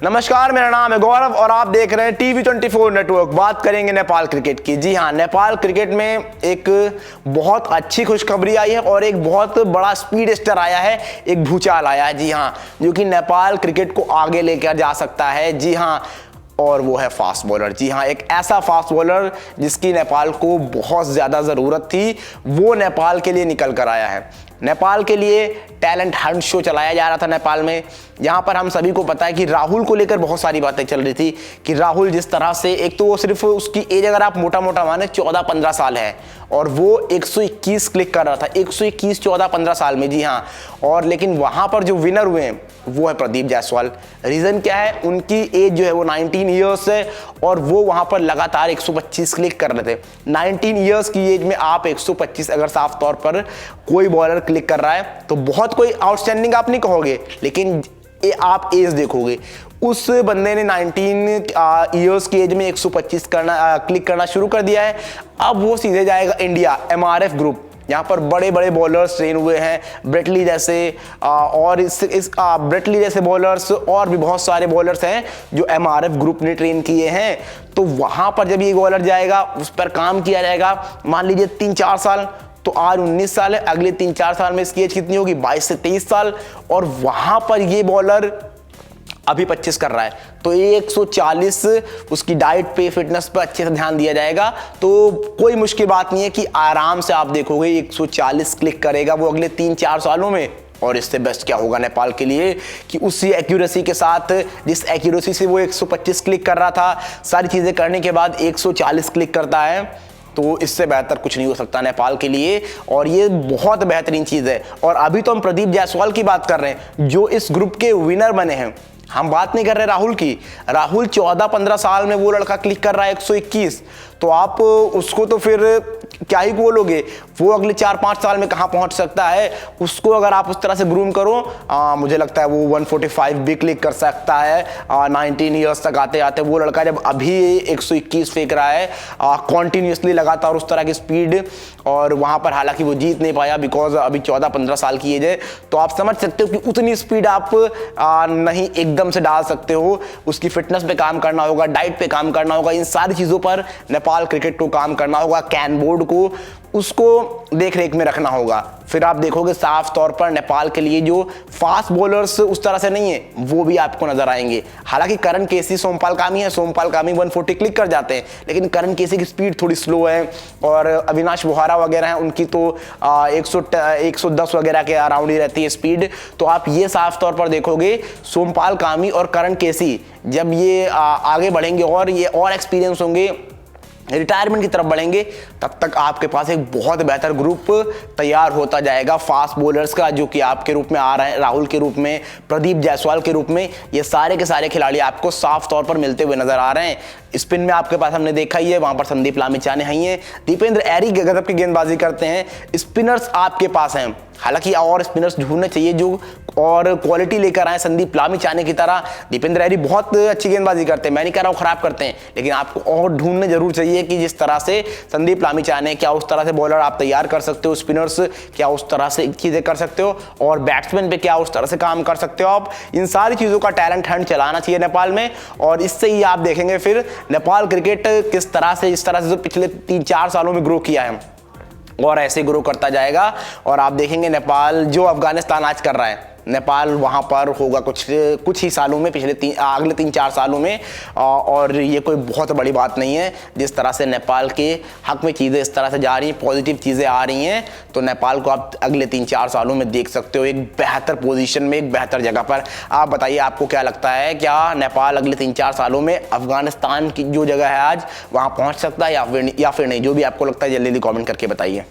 नमस्कार, मेरा नाम है गौरव और आप देख रहे हैं TV24 नेटवर्क। बात करेंगे नेपाल क्रिकेट की। जी हाँ, नेपाल क्रिकेट में एक बहुत अच्छी खुशखबरी आई है और एक बहुत बड़ा स्पीड स्टार आया है, एक भूचाल आया है। जी हाँ, जो कि नेपाल क्रिकेट को आगे लेकर जा सकता है। जी हाँ, और वो है फास्ट बॉलर। जी हाँ, एक ऐसा फास्ट बॉलर जिसकी नेपाल को बहुत ज़्यादा ज़रूरत थी, वो नेपाल के लिए निकल कर आया है। नेपाल के लिए टैलेंट हंट शो चलाया जा रहा था नेपाल में, जहां पर हम सभी को पता है कि राहुल को लेकर बहुत सारी बातें चल रही थी कि राहुल जिस तरह से, एक तो वो सिर्फ उसकी एज अगर आप मोटा मोटा माने 14-15 साल है और वो 121 क्लिक कर रहा था, 121 14-15 साल में। जी हाँ, और लेकिन वहां पर जो विनर हुए हैं वो है प्रदीप जायसवाल। रीज़न क्या है? उनकी एज जो है वो 19 ईयर्स है और वो वहां पर लगातार 125 क्लिक कर रहे थे। 19 ईयर्स की एज में आप 125 अगर साफ तौर पर कोई बॉलर क्लिक कर रहा है तो बहुत कोई आउटस्टैंडिंग आप नहीं कहोगे, लेकिन आप एज देखोगे। उस बंदे ने 19 ईयर्स की एज में 125 क्लिक करना शुरू कर दिया है। अब वो सीधे जाएगा इंडिया MRF ग्रुप, यहाँ पर बड़े बड़े बॉलर्स ट्रेन हुए हैं, ब्रेटली जैसे और ब्रेटली जैसे बॉलर्स और भी बहुत सारे बॉलर्स हैं जो MRF ग्रुप ने ट्रेन किए हैं। तो वहाँ पर जब ये बॉलर जाएगा, उस पर काम किया जाएगा। मान लीजिए 3-4 साल, तो आज 19 साल है, अगले 3-4 साल में इसकी एज कितनी होगी? 22 से 23 साल। और वहाँ पर ये बॉलर अभी 25 कर रहा है, तो 140 उसकी डाइट पे, फिटनेस पे अच्छे से ध्यान दिया जाएगा तो कोई मुश्किल बात नहीं है कि आराम से आप देखोगे 140 क्लिक करेगा वो अगले 3-4 सालों में। और इससे बेस्ट क्या होगा नेपाल के लिए कि उसी एक्यूरेसी के साथ, जिस एक्यूरेसी से वो 125 क्लिक कर रहा था, सारी चीज़ें करने के बाद 140 क्लिक करता है, तो इससे बेहतर कुछ नहीं हो सकता नेपाल के लिए। और ये बहुत बेहतरीन चीज़ है। और अभी तो हम प्रदीप जायसवाल की बात कर रहे हैं जो इस ग्रुप के विनर बने हैं, हम बात नहीं कर रहे राहुल की। राहुल 14-15 साल में वो लड़का क्लिक कर रहा है 121, तो आप उसको तो फिर क्या ही बोलोगे? वो अगले 4-5 साल में कहाँ पहुँच सकता है? उसको अगर आप उस तरह से ग्रूम करो, मुझे लगता है वो 145 भी क्लिक कर सकता है 19 ईयर्स तक आते आते। वो लड़का जब अभी 121 फेंक रहा है कॉन्टीन्यूसली लगातार उस तरह की स्पीड, और वहाँ पर हालांकि वो जीत नहीं पाया बिकॉज अभी 14-15 साल की एज है। तो आप समझ सकते हो कि उतनी स्पीड आप नहीं एकदम से डाल सकते हो। उसकी फिटनेस पे काम करना होगा, डाइट पे काम करना होगा, इन सारी चीज़ों पर नेपाल क्रिकेट को काम करना होगा। कैन बोर्ड को उसको देख रेख में रखना होगा। फिर आप देखोगे साफ तौर पर नेपाल के लिए जो फास्ट बॉलर्स उस तरह से नहीं है वो भी आपको नजर आएंगे। हालांकि करण केसी, सोमपाल कामी है, सोमपाल कामी 140 क्लिक कर जाते हैं, लेकिन करण केसी की स्पीड थोड़ी स्लो है और अविनाश बोहारा वगैरह हैं उनकी तो 110 वगैरह के अराउंड ही रहती है स्पीड। तो आप ये साफ तौर पर देखोगे सोमपाल कामी और करण केसी जब ये आगे बढ़ेंगे और ये और एक्सपीरियंस होंगे, रिटायरमेंट की तरफ बढ़ेंगे, तब तक आपके पास एक बहुत बेहतर ग्रुप तैयार होता जाएगा फास्ट बॉलर्स का, जो कि आपके रूप में आ रहे हैं, राहुल के रूप में, प्रदीप जायसवाल के रूप में। ये सारे के सारे खिलाड़ी आपको साफ तौर पर मिलते हुए नजर आ रहे हैं। स्पिन में आपके पास हमने देखा ही है, वहां पर संदीप लामिछाने हैं, दीपेंद्र ऐरी गजब की गेंदबाजी करते हैं। स्पिनर्स आपके पास हैं, हालांकि और स्पिनर्स ढूंढने चाहिए जो और क्वालिटी लेकर आए संदीप लामिछाने की तरह। दीपेंद्र ऐरी बहुत अच्छी गेंदबाजी करते हैं, मैं नहीं कह रहा हूँ खराब करते हैं, लेकिन आपको और ढूंढने जरूर चाहिए कि जिस तरह से संदीप लामिछाने, क्या उस तरह से बॉलर आप तैयार कर सकते हो, स्पिनर्स क्या उस तरह से चीजें कर सकते हो, और बैट्समैन पे क्या उस तरह से काम कर सकते हो आप। इन सारी चीजों का टैलेंट हंट चलाना चाहिए नेपाल में, और इससे ही आप देखेंगे फिर नेपाल क्रिकेट किस तरह से, इस तरह से जो पिछले 3-4 सालों में ग्रो किया है और ऐसे ग्रो करता जाएगा। और आप देखेंगे नेपाल जो अफगानिस्तान आज कर रहा है, नेपाल वहाँ पर होगा कुछ ही सालों में, अगले 3-4 सालों में। और ये कोई बहुत बड़ी बात नहीं है। जिस तरह से नेपाल के हक में चीज़ें इस तरह से जा रही हैं, पॉजिटिव चीज़ें आ रही हैं, तो नेपाल को आप अगले 3-4 सालों में देख सकते हो एक बेहतर पोजीशन में, एक बेहतर जगह पर। आप बताइए आपको क्या लगता है, क्या नेपाल अगले 3-4 सालों में अफगानिस्तान की जो जगह है आज वहाँ पहुँच सकता है या फिर नहीं? जो भी आपको लगता है जल्दी जल्दी कॉमेंट करके बताइए।